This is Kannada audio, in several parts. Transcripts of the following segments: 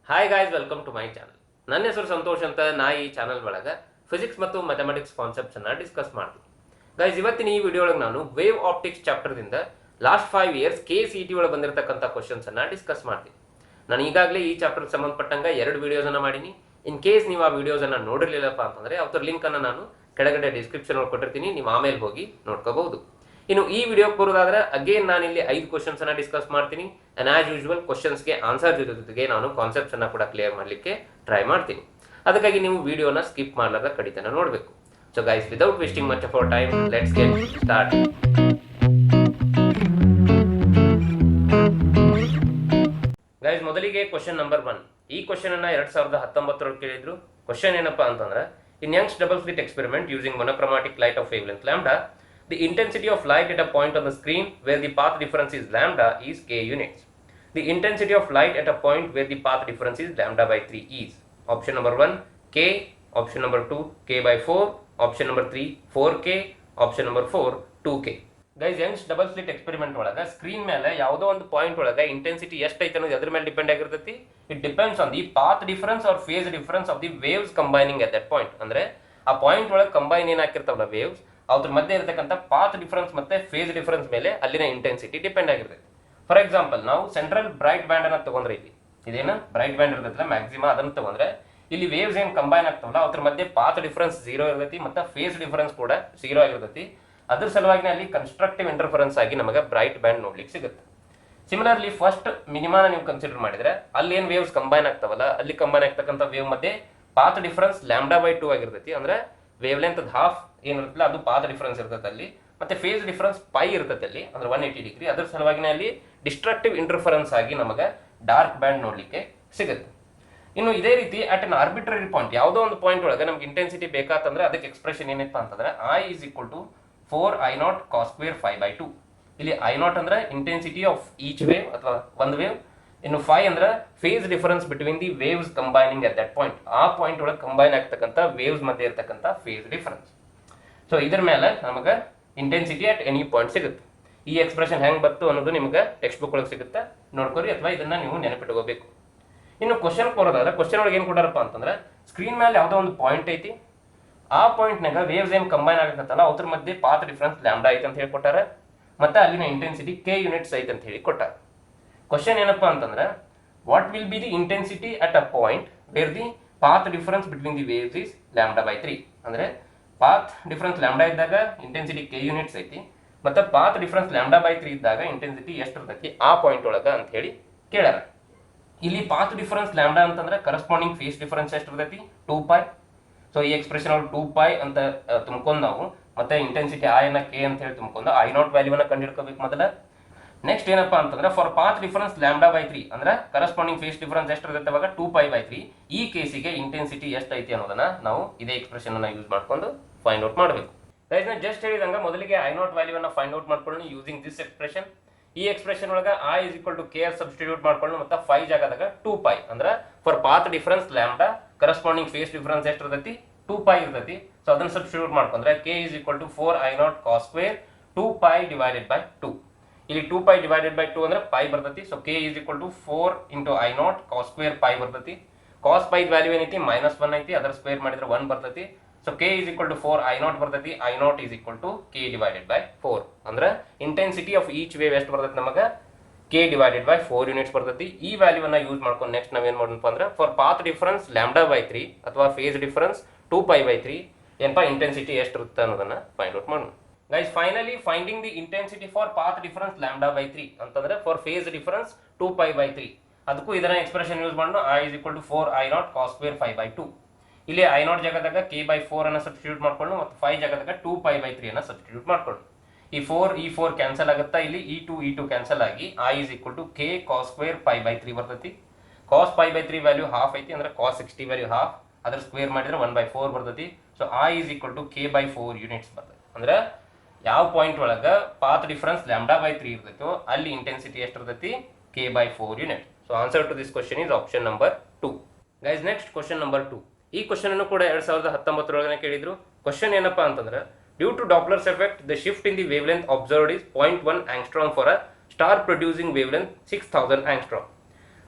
Hi guys, welcome to my channel. ನನ್ನ ಹೆಸರು ಸಂತೋಷ್ ಅಂತ. ನಾ ಈ ಚಾನಲ್ ಒಳಗೆ ಫಿಸಿಕ್ಸ್ ಮತ್ತು ಮ್ಯಾಥಮೆಟಿಕ್ಸ್ ಕಾನ್ಸೆಪ್ಟ್ಸನ್ನು ಡಿಸ್ಕಸ್ ಮಾಡ್ತೀನಿ. ಗೈಸ್, ಇವತ್ತಿನ ಈ ವಿಡಿಯೋ ಒಳಗೆ ನಾನು ವೇವ್ ಆಪ್ಟಿಕ್ಸ್ ಚಾಪ್ಟರ್ದಿಂದ ಲಾಸ್ಟ್ 5 ಇಯರ್ಸ್ KCET ಒಳಗೆ ಬಂದಿರತಕ್ಕಂಥ ಕ್ವಶನ್ಸನ್ನು ಡಿಸ್ಕಸ್ ಮಾಡ್ತೀನಿ. ನಾನು ಈಗಾಗಲೇ ಈ ಚಾಪ್ಟರ್ಗೆ ಸಂಬಂಧಪಟ್ಟಂಗೆ 2 ವಿಡಿಯೋಸನ್ನು ಮಾಡೀನಿ. ಇನ್ ಕೇಸ್ ನೀವು ಆ ವಿಡಿಯೋಸನ್ನು ನೋಡಿರಲಿಲ್ಲಪ್ಪ ಅಂತಂದರೆ ಅವ್ರ ಲಿಂಕನ್ನು ನಾನು ಕೆಳಗಡೆ ಡಿಸ್ಕ್ರಿಪ್ಷನ್ ಒಳಗೆ ಕೊಟ್ಟಿರ್ತೀನಿ, ನೀವು ಆಮೇಲೆ ಹೋಗಿ ನೋಡ್ಕೋಬಹುದು. ಇನ್ನು ಈ ವಿಡಿಯೋಗೆ ಬರೋದಾದ್ರೆ ಅಗೇನ್ ನಾನು ಇಲ್ಲಿ 5 ಕ್ವಶನ್ಸ್ ಅನ್ನ ಡಿಸ್ಕಸ್ ಮಾಡ್ತೀನಿ. ಅಂಡ್ ಆಸ್ ಯೂಶುವಲ್ ಕ್ವಶನ್ಸ್ಗೆ ಆನ್ಸರ್ ಜೊತೆಗೆ ನಾನು ಕಾನ್ಸೆಪ್ಟ್ಸ್ ಅನ್ನ ಕೂಡ ಕ್ಲಿಯರ್ ಮಾಡಲಿಕ್ಕೆ ಟ್ರೈ ಮಾಡ್ತೀನಿ. ಅದಕ್ಕಾಗಿ ನೀವು ವಿಡಿಯೋನ ಸ್ಕಿಪ್ ಮಾಡಲಾರ್ದ ಕಡಿತನ ನೋಡಬೇಕು. So guys, without wasting much of our time, let's get start. Guys, ಮೊದಲಿಗೆ ಕ್ವಶನ್ ನಂಬರ್ 1. ಈ ಕ್ವಶನ್ ಅನ್ನ 2019 ಕೇಳಿದ್ರು. ಕ್ವಶನ್ ಏನಪ್ಪಾ ಅಂತಂದ್ರೆ, in Young's double slit experiment using monochromatic light of wavelength lambda, the intensity of light at a point on the screen where the path difference is lambda is k units. The intensity of light at a point where the path difference is lambda by 3 is option number 1 k, option number 2 k by 4, option number 3 4k, option number 4 2k. Guys, Young's double slit experiment ಒಳಗೆ ಸ್ಕ್ರೀನ್ ಮೇಲೆ ಯಾವುದೋ ಒಂದು ಪಾಯಿಂಟ್ ಒಳಗೆ ಇಂಟೆನ್ಸಿಟಿ ಎಷ್ಟೈತೆ ಅನ್ನೋದು ಅದ್ರ ಮೇಲೆ ಡಿಪೆಂಡ್ ಆಗಿರ್ತೈತಿ. It depends on the path difference or phase difference of the waves combining at that point. ಅಂದ್ರೆ ಆ ಪಾಯಿಂಟ್ ಒಳಗೆ ಕಂಬೈನ್ ಏನಾಕಿರ್ತಾವಲ್ಲ ವೇವ್ಸ್, ಅದ್ರ ಮಧ್ಯೆ ಇರತಕ್ಕಂಥ ಪಾತ್ ಡಿಫರೆನ್ಸ್ ಮತ್ತೆ ಫೇಸ್ ಡಿಫರೆನ್ಸ್ ಮೇಲೆ ಅಲ್ಲಿನ ಇಂಟೆನ್ಸಿಟಿ ಡಿಪೆಂಡ್ ಆಗಿರ್ತೈತಿ. ಫಾರ್ ಎಕ್ಸಾಂಪಲ್, ನಾವು ಸೆಂಟ್ರಲ್ ಬ್ರೈಟ್ ಬ್ಯಾಂಡ್ ಅನ್ನ ತಗೊಂಡ್ರೆ, ಇಲ್ಲಿ ಇದೇನ ಬ್ರೈಟ್ ಬ್ಯಾಂಡ್ ಇರ್ತೈತಲ್ಲ ಮ್ಯಾಕ್ಸಿಮಮ್, ಅದನ್ನ ತಗೊಂಡ್ರೆ ಇಲ್ಲಿ ವೇವ್ಸ್ ಏನ್ ಕಂಬೈನ್ ಆಗ್ತಾವಲ್ಲ ಅದ್ರ ಮಧ್ಯೆ ಪಾತ್ ಡಿಫರೆನ್ಸ್ 0 ಇರ್ತೈತಿ, ಮತ್ತೆ ಫೇಸ್ ಡಿಫರೆನ್ಸ್ ಕೂಡ 0 ಆಗಿರ್ತೈತಿ. ಅದ್ರ ಸಲುವಾಗಿ ಅಲ್ಲಿ ಕನ್ಸ್ಟ್ರಕ್ಟಿವ್ ಇಂಟರ್ಫರೆನ್ಸ್ ಆಗಿ ನಮಗೆ ಬ್ರೈಟ್ ಬ್ಯಾಂಡ್ ನೋಡ್ಲಿಕ್ಕೆ ಸಿಗುತ್ತೆ. ಸಿಮಿಲರ್ಲಿ ಫಸ್ಟ್ ಮಿನಿಮಾನ ನೀವು ಕನ್ಸಿಡರ್ ಮಾಡಿದ್ರೆ, ಅಲ್ಲಿ ಏನ್ ವೇವ್ಸ್ ಕಂಬೈನ್ ಆಗ್ತಾವಲ್ಲ ಅಲ್ಲಿ ಕಂಬೈನ್ ಆಗ್ತಕ್ಕಂಥ ವೇವ್ ಮಧ್ಯೆ ಪಾತ್ ಡಿಫರೆನ್ಸ್ λ/2 ಆಗಿರ್ತೈತಿ. ಅಂದ್ರೆ ವೇವ್ ಲೆಂತ್ ಹಾಫ್ ಏನಿರುತ್ತಲ್ಲ ಅದು ಪಾತ್ ಡಿಫರೆನ್ಸ್ ಇರ್ತೈತೆ ಅಲ್ಲಿ, ಮತ್ತೆ ಫೇಸ್ ಡಿಫರೆನ್ಸ್ π ಇರ್ತೈತೆ ಅಲ್ಲಿ, ಅಂದ್ರೆ 180 ಡಿಗ್ರಿ. ಅದ್ರ ಸಲುವಾಗಿ ಅಲ್ಲಿ ಡಿಸ್ಟ್ರಕ್ಟಿವ್ ಇಂಟರ್ಫರೆನ್ಸ್ ಆಗಿ ನಮಗೆ ಡಾರ್ಕ್ ಬ್ಯಾಂಡ್ ನೋಡ್ಲಿಕ್ಕೆ ಸಿಗುತ್ತೆ. ಇನ್ನು ಇದೇ ರೀತಿ ಅಟ್ ಅನ್ ಆರ್ಬಿಟ್ರರಿ ಪಾಯಿಂಟ್, ಯಾವುದೋ ಒಂದು ಪಾಯಿಂಟ್ ಒಳಗೆ ನಮ್ಗೆ ಇಂಟೆನ್ಸಿಟಿ ಬೇಕಾತಂದ್ರೆ ಅದಕ್ಕೆ ಎಕ್ಸ್ಪ್ರೆಷನ್ ಏನಪ್ಪ ಅಂತಂದ್ರೆ I = 4I0 cos square 5/2. ಇಲ್ಲಿ I0 ಅಂದ್ರೆ ಇಂಟೆನ್ಸಿಟಿ ಆಫ್ ಈಚ್ ವೇವ್ ಅಥವಾ ಒಂದು ವೇವ್, ಇನ್ನು 5 ಅಂದ್ರೆ face difference between the waves combining at that point. ಆ ಪಾಯಿಂಟ್ ಒಳಗೆ ಕಂಬೈನ್ ಆಗ್ತಕ್ಕಂಥ ವೇವ್ಸ್ ಮಧ್ಯೆ ಇರ್ತಕ್ಕಂಥ ಫೇಸ್ ಡಿಫರೆನ್ಸ್. ಸೊ ಇದ್ರ ಮೇಲೆ ನಮಗೆ ಇಂಟೆನ್ಸಿಟಿ ಅಟ್ ಎನಿ ಪಾಯಿಂಟ್ ಸಿಗುತ್ತೆ. ಈ ಎಕ್ಸ್ಪ್ರೆಷನ್ ಹೆಂಗೆ ಬಂತು ಅನ್ನೋದು ನಿಮ್ಗೆ ಟೆಕ್ಸ್ಟ್ ಬುಕ್ ಒಳಗೆ ಸಿಗುತ್ತೆ, ನೋಡ್ಕೊರಿ, ಅಥವಾ ಇದನ್ನ ನೀವು ನೆನಪಿಟ್ಕೋಬೇಕು. ಇನ್ನು ಕ್ವಶನ್ ಕೊಡೋದಾದ್ರೆ ಕ್ವಶನ್ ಒಳಗೆ ಏನು ಕೊಡಾರಪ್ಪ ಅಂತಂದ್ರೆ, ಸ್ಕ್ರೀನ್ ಮೇಲೆ ಯಾವುದೋ ಒಂದು ಪಾಯಿಂಟ್ ಐತಿ, ಆ ಪಾಯಿಂಟ್ನಾಗ ವೇವ್ಸ್ ಏನು ಕಂಬೈನ್ ಆಗತ್ತಲ್ಲ ಅದ್ರ ಮಧ್ಯೆ ಪಾತ್ ಡಿಫರೆನ್ಸ್ λ ಐತೆ ಅಂತ ಹೇಳಿ ಕೊಟ್ಟಾರೆ, ಮತ್ತೆ ಅಲ್ಲಿನ ಇಂಟೆನ್ಸಿಟಿ k ಯೂನಿಟ್ಸ್ ಐತೆ ಅಂತ ಹೇಳಿ ಕೊಟ್ಟಾರೆ. ಕ್ವಶನ್ ಏನಪ್ಪಾ ಅಂತಂದ್ರೆ, what will be the intensity at a point where the path difference between the waves is λ/3. ಅಂದ್ರೆ ಪಾತ್ ಡಿಫರೆನ್ಸ್ λ ಇದ್ದಾಗ ಇಂಟೆನ್ಸಿಟಿ k ಯೂನಿಟ್ಸ್ ಐತಿ, ಮತ್ತೆ ಪಾತ್ ಡಿಫರೆನ್ಸ್ λ/3 ಇದ್ದಾಗ ಇಂಟೆನ್ಸಿಟಿ ಎಷ್ಟು ಇರ್ತೈತಿ ಆ ಪಾಯಿಂಟ್ ಒಳಗ ಅಂತ ಹೇಳಿ ಕೇಳಾರ. ಇಲ್ಲಿ ಪಾತ್ ಡಿಫರೆನ್ಸ್ λ ಅಂತಂದ್ರೆ ಕರೆಸ್ಪಾಂಡಿಂಗ್ ಫೇಸ್ ಡಿಫರೆನ್ಸ್ ಎಷ್ಟು ಇರ್ತೈತಿ 2π. ಸೊ ಈ ಎಕ್ಸ್ಪ್ರೆಷನ್ ಅವ್ರು 2π ಅಂತ ತುಂಬ್ಕೊಂಡು ನಾವು ಮತ್ತೆ ಇಂಟೆನ್ಸಿಟಿ I ನ k ಅಂತ ಹೇಳಿ ತುಂಬ್ಕೊಂಡು I0 ವ್ಯಾಲ್ಯೂನ ಕಂಡುಹಿಡ್ಕೋಬೇಕು ಮೊದಲ. ನೆಕ್ಸ್ಟ್ ಏನಪ್ಪಾ ಅಂತಂದ್ರೆ, ಫಾರ್ ಪಾತ್ ಡಿಫರೆನ್ಸ್ λ/3 ಅಂದ್ರೆ ಕರೆಸ್ಪಾಂಡಿಂಗ್ ಫೇಸ್ ಡಿಫರೆನ್ಸ್ ಎಷ್ಟು ಇರುತ್ತೆ ಅವಾಗ 2π/3. ಈ ಕೇಸಿಗೆ ಇಂಟೆನ್ಸಿಟಿ ಎಷ್ಟು ಐತಿ ಅನ್ನೋದನ್ನ ನಾವು ಇದೇ ಎಕ್ಸ್ಪ್ರೆಷನ್ ಅನ್ನ ಯೂಸ್ ಮಾಡ್ಕೊಂಡು ಫೈಂಡ್ ಔಟ್ ಮಾಡಬೇಕು. ಗೈಸ್, ನಾನು ಜಸ್ಟ್ ಹೇಳಿದಂಗ ಮೊದಲಿಗೆ I0 ವ್ಯಾಲ್ಯೂನ ಫೈಂಡ್ ಔಟ್ ಮಾಡ್ಕೊಳ್ಳೋಣ ಯೂಸಿಂಗ್ ದಿಸ್ ಎಕ್ಸ್ಪ್ರೆಷನ್. ಈ ಎಕ್ಸ್ಪ್ರೆಷನ್ ಒಳಗ I = k ಸಬ್ಸ್ಟಿಟ್ಯೂಟ್ ಮಾಡ್ಕೊಳ್ಳೋಣ, ಮತ್ತೆ 5 ಜಾಗದಾಗ 2π ಅಂದ್ರೆ for path difference λ corresponding phase difference ಎಷ್ಟು ಇರ್ತೈತಿ 2π ಇರ್ತೈತಿ. ಸೊ ಅದನ್ನ ಸಬ್ಸ್ಟಿಟ್ಯೂಟ್ ಮಾಡ್ಕೊಂಡ್ರೆ k = 4I0 cos square 2π / 2. ಇಲ್ಲಿ 2π / 2 ಅಂದ್ರೆ π ಬರ್ತೈತಿ. So k = 4 × I0 cos square π ಬರ್ತೈತಿ. cos π ವ್ಯಾಲ್ಯೂ ಏನೈತಿ -1 ಐತಿ, ಅದರ ಸ್ಕ್ವೇರ್ ಮಾಡಿದ್ರೆ 1 ಬರ್ತೈತಿ. ಸೊ k = 4I0 ಬರ್ತೈತಿ. I0 = k / 4 ಅಂದ್ರೆ ಇಂಟೆನ್ಸಿಟಿ ಆಫ್ ಈಚ್ ವೇವ್ ಎಷ್ಟು ಬರ್ತೈತಿ ನಮಗೆ k / 4 ಯೂನಿಟ್ಸ್ ಬರ್ತೈತಿ. ಈ ವ್ಯಾಲ್ಯೂವನ್ನ ಯೂಸ್ ಮಾಡ್ಕೊಂಡು ನೆಕ್ಸ್ಟ್ ನಾವೇನ್ ಮಾಡೋಣಪ್ಪ ಅಂದ್ರೆ, ಫಾರ್ ಪಾತ್ ಡಿಫರೆನ್ಸ್ λ/3 ಅಥವಾ ಫೇಸ್ ಡಿಫರೆನ್ಸ್ 2π/3 ಏನಪ್ಪ ಇಂಟೆನ್ಸಿಟಿ ಎಷ್ಟು ಇರುತ್ತೆ ಅನ್ನೋದನ್ನ ಫೈಂಡ್ ಔಟ್ ಮಾಡೋಣ. Guys, finally finding the intensity for path difference λ/3 ಅಂತಂದ್ರೆ ಫಾರ್ ಫೇಸ್ ಡಿಫರೆನ್ಸ್ 2π/3. ಅದಕ್ಕೂ ಇದನ್ನ ಎಕ್ಸ್ಪ್ರೆಷನ್ ಯೂಸ್ ಮಾಡೋಣ. I = 4I0 cos square 5/2. ಇಲ್ಲಿ I0 ಜಾಗದಾಗ k/4 ಅನ್ನ ಸಬ್ಸ್ಟಿಟ್ಯೂಟ್ ಮಾಡ್ಕೊಳ್ಳೋಣ, ಮತ್ತು 5 ಜಾಗದಾಗ 2π/3 ಅನ್ನ ಸಬ್ಸ್ಟಿಟ್ಯೂಟ್ ಮಾಡ್ಕೊಳ್ಳೋಣ. ಈ 4 ಕ್ಯಾನ್ಸಲ್ ಆಗುತ್ತಾ, ಇಲ್ಲಿ e2 ಕ್ಯಾನ್ಸಲ್ ಆಗಿ I = k cos square π/3 ಬರ್ತೈತಿ. cos π/3 ವ್ಯಾಲ್ಯೂ ಹಾಫ್ ಐತಿ, ಅಂದ್ರೆ cos 60 ವ್ಯಾಲ್ಯೂ ಹಾಫ್, ಅದ್ರ ಸ್ಕ್ವೇರ್ ಮಾಡಿದ್ರೆ 1/4 ಬರ್ತೈತಿ. ಸೊ I = k/4 ಯೂನಿಟ್ಸ್ ಬರ್ತೈತಿ. ಅಂದ್ರೆ ಯಾವ ಪಾಯಿಂಟ್ ಒಳಗ ಪಾತ್ ಡಿಫರೆನ್ಸ್ λ/3 ಇರ್ತೈತೋ ಅಲ್ಲಿ ಇಂಟೆನ್ಸಿಟಿ ಎಷ್ಟು ಇರ್ತೈತಿ k/4 unit. So answer to this question is option number 2. Guys, next question number 2. ಈ ಕ್ವಶನ್ ಅನ್ನು ಕೂಡ 2019 ಕೇಳಿದ್ರು. ಕ್ವಶನ್ ಏನಪ್ಪಾ ಅಂತಂದ್ರೆ, due to Doppler's effect the shift in the wavelength observed is 0.1 angstrom for a star producing wavelength 6000 angstrom.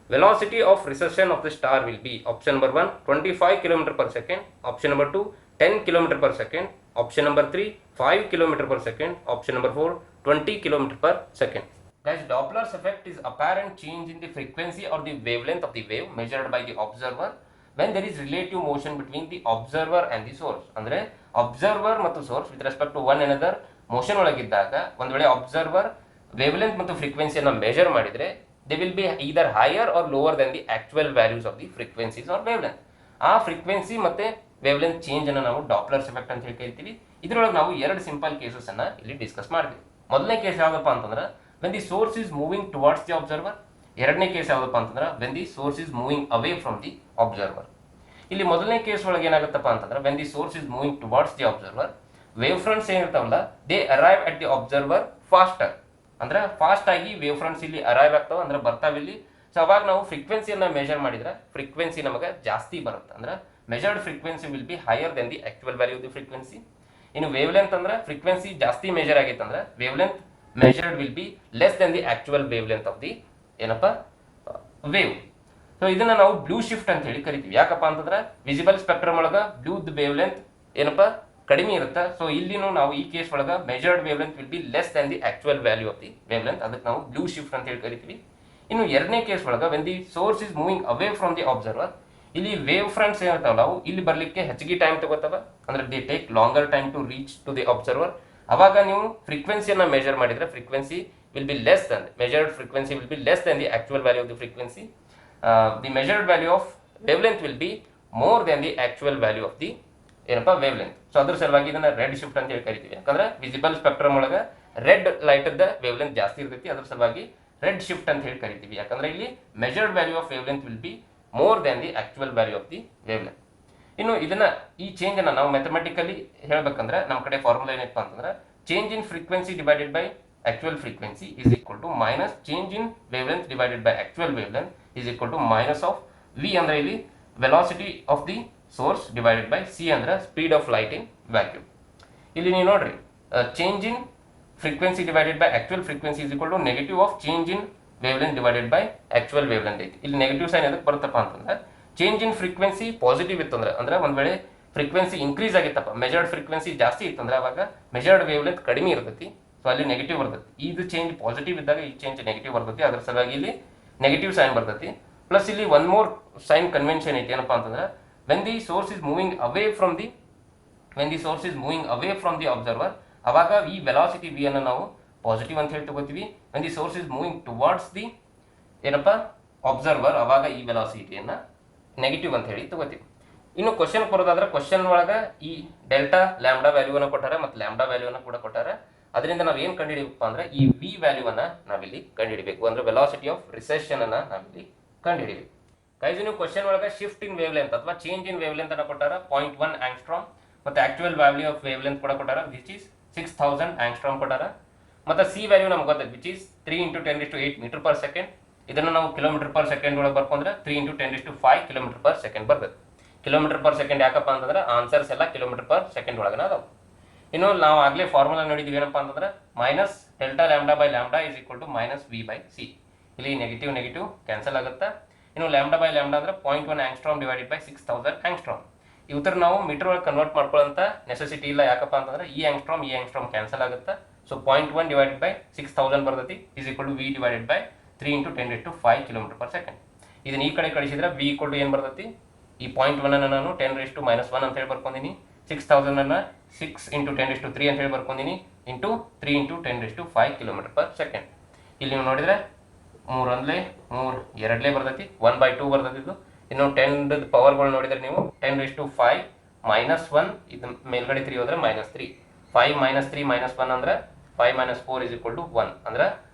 velocity of recession of the star will be option number 1 25 km per second, option number 2 10 km per second, option number 3 5 km per second, option number 4 20 km per second. Guys, Doppler's effect is apparent change in the frequency or the wavelength of the wave measured by the observer when there is relative motion between the observer and the source. ಅಂದ್ರೆ ಅಬ್ಸರ್ವರ್ ಮತ್ತು source with respect to one another motion ಒಳಗಿದ್ದಾಗ ಒಂದು ವೇಳೆ ಅಬ್ಸರ್ವರ್ ವೇವ್ಲೆಂತ್ ಮತ್ತು ಫ್ರೀಕ್ವೆನ್ಸಿಯನ್ನು ಮೆಜರ್ ಮಾಡಿದರೆ they will be either higher or lower than the actual values of the frequencies or wavelength. ಆ ಫ್ರೀಕ್ವೆನ್ಸಿ ಮತ್ತೆ ವೇವ್ಲೆಂತ್ ಚೇಂಜ್ ಅನ್ನು ನಾವು ಡಾಪ್ಲರ್ಸ್ ಎಫೆಕ್ಟ್ ಅಂತ ಹೇಳಿ ಕರಿತೀವಿ. ಇದರೊಳಗೆ ನಾವು ಎರಡು ಸಿಂಪಲ್ ಕೇಸಸ್ ಅನ್ನ ಇಲ್ಲಿ ಡಿಸ್ಕಸ್ ಮಾಡ್ತೀವಿ. ಮೊದಲನೇ ಕೇಸ್ ಯಾವ್ದಪ್ಪ ಅಂತಂದ್ರೆ when the source is moving towards the observer. ಎರಡನೇ ಕೇಸ್ ಯಾವ್ದಪ್ಪ ಅಂತಂದ್ರೆ when the source is moving away from the observer. ಇಲ್ಲಿ ಮೊದಲನೇ ಕೇಸ್ ಒಳಗೆ ಏನಾಗುತ್ತಪ್ಪ ಅಂತಂದ್ರೆ when the source is moving towards the observer, wave fronts ಏನಿರ್ತಾವಲ್ಲ they arrive at the observer faster. ಅಂದ್ರೆ ಫಾಸ್ಟ್ ಆಗಿ ವೇವ್ ಫ್ರಂಟ್ಸ್ ಇಲ್ಲಿ ಅರೈವ್ ಆಗ್ತಾವ, ಅಂದ್ರೆ ಬರ್ತಾವ ಇಲ್ಲಿ. ಸೊ ಅವಾಗ ನಾವು ಫ್ರೀಕ್ವೆನ್ಸಿಯನ್ನ ಮೆಜರ್ ಮಾಡಿದ್ರೆ ಫ್ರೀಕ್ವೆನ್ಸಿ ನಮಗೆ ಜಾಸ್ತಿ ಬರುತ್ತೆ. ಅಂದ್ರೆ measured frequency will B higher then the actual value of the frequency. ಇನ್ನು ವೇವ್ ಲೆಂತ್ ಅಂದ್ರೆ ಫ್ರೀಕ್ವೆನ್ಸಿ ಜಾಸ್ತಿ ಮೆಜರ್ ಆಗಿತ್ತು ಅಂದ್ರೆ wave length measured will be less than the actual wavelength of the ಏನಪ್ಪ ವೇವ್. ಸೊ ಇದನ್ನ ನಾವು ಬ್ಲೂ ಶಿಫ್ಟ್ ಅಂತ ಹೇಳಿ ಕರಿತೀವಿ. ಯಾಕಪ್ಪ ಅಂತಂದ್ರೆ ವಿಸಿಬಲ್ ಸ್ಪೆಕ್ಟ್ರಮ್ ಒಳಗ ಬ್ಲೂದ್ ವೇವ್ ಲೆಂತ್ ಏನಪ್ಪ ಕಡಿಮೆ ಇರುತ್ತೆ. ಸೊ ಇಲ್ಲಿನೂ ನಾವು ಈ ಕೇಸ್ ಒಳಗ measured wave length will be less than the actual value of the wave length, ಅದಕ್ಕೆ ನಾವು ಬ್ಲೂ ಶಿಫ್ಟ್ ಅಂತ ಹೇಳಿ ಕರಿತೀವಿ. ಇನ್ನು ಎರಡನೇ ಕೇಸ್ ಒಳಗ when the source is moving away from the observer, ಇಲ್ಲಿ ವೇವ್ ಫ್ರಂಟ್ಸ್ ಏನಿರ್ತಾವಲ್ಲ ಅವು ಇಲ್ಲಿ ಬರ್ಲಿಕ್ಕೆ ಹೆಚ್ಚಿಗೆ ಟೈಮ್ ತಗೋತಾವ, ಅಂದ್ರೆ they take longer time to reach to the observer. ಅವಾಗ ನೀವು ಫ್ರೀಕ್ವೆನ್ಸಿಯನ್ನ ಮೆಜರ್ ಮಾಡಿದ್ರೆ frequency will be less than measured frequency will be less than the actual value of the frequency. The measured value of wavelength will be more than the actual value of the ಏನಪ್ಪ ವೇವ್ ಲೆಂತ್. ಸೊ ಅದ್ರ ಸಲುವಾಗಿ ಇದನ್ನ ರೆಡ್ ಶಿಫ್ಟ್ ಅಂತ ಹೇಳಿ ಕರಿತೀವಿ. ಯಾಕಂದ್ರೆ ವಿಸಿಬಲ್ ಸ್ಪೆಕ್ಟ್ರಮ್ ಒಳಗೆ red light the wave length ಜಾಸ್ತಿ ಇರ್ತೈತಿ, ಅದ್ರ ಸಲುವಾಗಿ ರೆಡ್ ಶಿಫ್ಟ್ ಅಂತ ಹೇಳಿ ಕರಿತೀವಿ. ಯಾಕಂದ್ರೆ ಇಲ್ಲಿ measured value of wavelength will be more than the actual value of the wave length. ಇನ್ನು ಇದನ್ನ ಈ ಚೇಂಜ್ ಅನ್ನ ನಾವು ಮ್ಯಾಥಮೆಟಿಕಲಿ ಹೇಳ್ಬೇಕಂದ್ರೆ ನಮ್ಮ ಕಡೆ ಫಾರ್ಮುಲಾ ಏನಪ್ಪ ಅಂತಂದ್ರೆ change in frequency divided by actual frequency is equal to minus change in wavelength divided by actual wavelength is equal to minus of v ಅಂದ್ರೆ ಇಲ್ಲಿ velocity of the source divided by c ಅಂದ್ರೆ speed of light in vacuum. ಇಲ್ಲಿ ನೀವು ನೋಡ್ರಿ change in frequency divided by actual frequency is equal to negative of change in wavelength divided by actual wavelength ಐತಿ. ಇಲ್ಲಿ ನೆಗೆಟಿವ್ ಸೈನ್ ಎದಕ್ಕೆ ಬರುತ್ತಪ್ಪ ಅಂತಂದ್ರೆ change in frequency ಪಾಸಿಟಿವ್ ಇತ್ತು ಅಂದ್ರೆ ಒಂದ್ ವೇಳೆ ಫ್ರೀಕ್ವೆನ್ಸಿ ಇನ್ಕ್ರೀಸ್ ಆಗಿತ್ತಪ್ಪ, ಮೆಜರ್ಡ್ ಫ್ರೀಕ್ವೆನ್ಸಿ ಜಾಸ್ತಿ ಇತ್ತಂದ್ರೆ ಅವಾಗ ಮೆಜರ್ಡ್ ವೇವ್ ಲೆಂತ್ ಕಡಿಮೆ ಇರ್ತೈತಿ, ಸೊ ಅಲ್ಲಿ ನೆಗೆಟಿವ್ ಬರ್ತೈತಿ. ಇದು ಚೇಂಜ್ ಪಾಸಿಟಿವ್ ಇದ್ದಾಗ ಈ ಚೇಂಜ್ ನೆಗೆಟಿವ್ ಬರ್ತೈತಿ, ಅದ್ರ ಸಲುವಾಗಿ ಇಲ್ಲಿ ನೆಗೆಟಿವ್ ಸೈನ್ ಬರ್ತೈತಿ. ಪ್ಲಸ್ ಇಲ್ಲಿ ಒನ್ ಮೋರ್ ಸೈನ್ ಕನ್ವೆನ್ಷನ್ ಐತಿ, ಏನಪ್ಪಾ ಅಂತಂದ್ರೆ when the source is moving away from the observer, ಅವಾಗ ಈ ವೆಲಾಸಿಟಿ ವಿ ಅನ್ನು ನಾವು ಪಾಸಿಟಿವ್ ಅಂತ ಹೇಳಿ ತಗೋತೀವಿ. When the source is moving towards the ಏನಪ್ಪ ಅಬ್ಸರ್ವರ್, ಅವಾಗ ಈ ವೆಲಾಸಿಟಿಯನ್ನ ನೆಗೆಟಿವ್ ಅಂತ ಹೇಳಿ ತಗೋತೀವಿ. ಇನ್ನು ಕ್ವಶನ್ ಬರೋದಾದ್ರೆ ಕ್ವಶನ್ ಒಳಗ ಈ ಡೆಲ್ಟಾ ಲ್ಯಾಂಬ್ಡಾ ವ್ಯಾಲ್ಯೂವನ್ನು ಕೊಟ್ಟಾರೆ ಮತ್ತು ಲ್ಯಾಂಬ್ಡಾ ವ್ಯಾಲ್ಯೂವನ್ನು ಕೂಡ ಕೊಟ್ಟಾರೆ. ಅದರಿಂದ ನಾವು ಏನು ಕಂಡುಹಿಡಿಯಬೇಕು ಅಂದ್ರೆ ಈ ವಿ ವ್ಯಾಲ್ಯೂವನ್ನ ನಾವಿಲ್ಲಿ ಕಂಡುಹಿಡಿಬೇಕು, ಅಂದ್ರೆ ವೆಲಾಸಿಟಿ ಆಫ್ ರಿಸೆಷನ್ ಅನ್ನ ನಾವಿಲ್ಲಿ ಕಂಡುಹಿಡಿಬೇಕು. ಗೈಸ್, ನೀವು ಕ್ವಶನ್ ಒಳಗ ಶಿಫ್ಟ್ ಇನ್ ವೇವ್ ಲೆಂತ್ ಅಥವಾ ಚೇಂಜ್ ಇನ್ ವೇವ್ ಲೆಂತ್ ಅನ್ನ ಕೊಟ್ಟಾರ 0.1 ಆಂಗ್ಸ್ಟ್ರಾಮ್, ಮತ್ತೆ actual value of wave length ಕೂಡ ಕೊಟ್ಟಾರ ವಿಚ್ ಇಸ್ 6000 ಆಂಗ್ಸ್ಟ್ರಾಮ್ ಕೊಟ್ಟಾರ. ಮತ್ತೆ ಸಿ ವ್ಯಾಲ್ಯೂ ನಮ್ಗೆ ಗೊತ್ತೈತೆ which is 3 × 10⁸ metre per second. ಇದನ್ನು ನಾವು ಕಿಲೋಮೀಟರ್ ಪರ್ ಸೆಕೆಂಡ್ ಒಳಗೆ ಬರ್ಕೊಂಡ್ರೆ 3 × 10⁵ ಕಿಲೋಮೀಟರ್ ಪರ್ ಸೆಕೆಂಡ್ ಬರ್ತದೆ. ಕಿಲೋಮೀಟರ್ ಪರ್ ಸೆಕೆಂಡ್ ಯಾಕಪ್ಪ ಅಂತಂದ್ರೆ ಆನ್ಸರ್ಸ್ ಎಲ್ಲ ಕಿಲೋಮೀಟರ್ ಪರ್ ಸೆಕೆಂಡ್ ಒಳಗನ ಅದಾವ. ಇನ್ನು ನಾವು ಆಗಲೇ ಫಾರ್ಮುಲಾ ನೋಡಿದ್ವಿ ಏನಪ್ಪಾ ಅಂತಂದ್ರೆ minus delta lambda by lambda is equal to minus V by C. ಇಲ್ಲಿ ನೆಗೆಟಿವ್ ನೆಗೆಟಿವ್ ಕ್ಯಾನ್ಸಲ್ ಆಗುತ್ತೆ. ಇನ್ನು ಲ್ಯಾಂಬ್ಡಾ ಬೈ ಲ್ಯಾಂಬ್ಡಾ ಅಂದ್ರೆ 0.1 ಆಂಗ್ಸ್ಟ್ರಾಮ್ ಡಿವೈಡೆಡ್ ಬೈ 6000 ಆಂಗ್ಸ್ಟ್ರಾಮ್. ಈ ಉತ್ತರ ನಾವು ಮೀಟರ್ ಒಳಗೆ ಕನ್ವರ್ಟ್ ಮಾಡ್ಕೊಳ್ಳೋಂಥ ನೆಸೆಸಿಟಿ ಇಲ್ಲ, ಯಾಕಪ್ಪ ಅಂತಂದ್ರೆ ಈ ಆಂಗ್ಸ್ಟ್ರಾಮ್ ಕ್ಯಾನ್ಸಲ್ ಆಗುತ್ತೆ. ಸೊ 0.1 ಡಿವೈಡೆಡ್ ಬೈ 6000 ಬರ್ತೈತಿ is equal to V divided by 3 × 10⁵ kilometre per second. ಇದನ್ನ ಈ ಕಡೆ ಕಳಿಸಿದ್ರೆ ವಿ ಈಕ್ವಲ್ ಟು ಏನು ಬರ್ತೈತಿ, ಈ 0.1 ಅನ್ನು ನಾನು 10⁻⁻1 ಅಂತ ಹೇಳಿ ಬರ್ಕೊಂಡಿನಿ, 6000 ಅನ್ನ 6 × 10⁻³ ಅಂತ ಹೇಳಿ ಬರ್ಕೊಂಡಿನಿ, ಇಂಟು 3 × 10⁵ ಕಿಲೋಮೀಟರ್ ಪರ್ ಸೆಕೆಂಡ್. ಇಲ್ಲಿ ನೀವು ನೋಡಿದ್ರೆ 3 1 3 2 ಬರ್ತೈತಿ, 1/2 ಬರ್ತೈತಿ ಇದು. ಇನ್ನು 10 ಪವರ್ಗಳು ನೋಡಿದ್ರೆ ನೀವು 10⁵ -1, ಇದು ಮೇಲ್ಗಡೆ 3 ಹೋದ್ರೆ -3, 5 -3 -1 ಅಂದ್ರೆ 5 - 4 = 1 ಅಂದ್ರೆ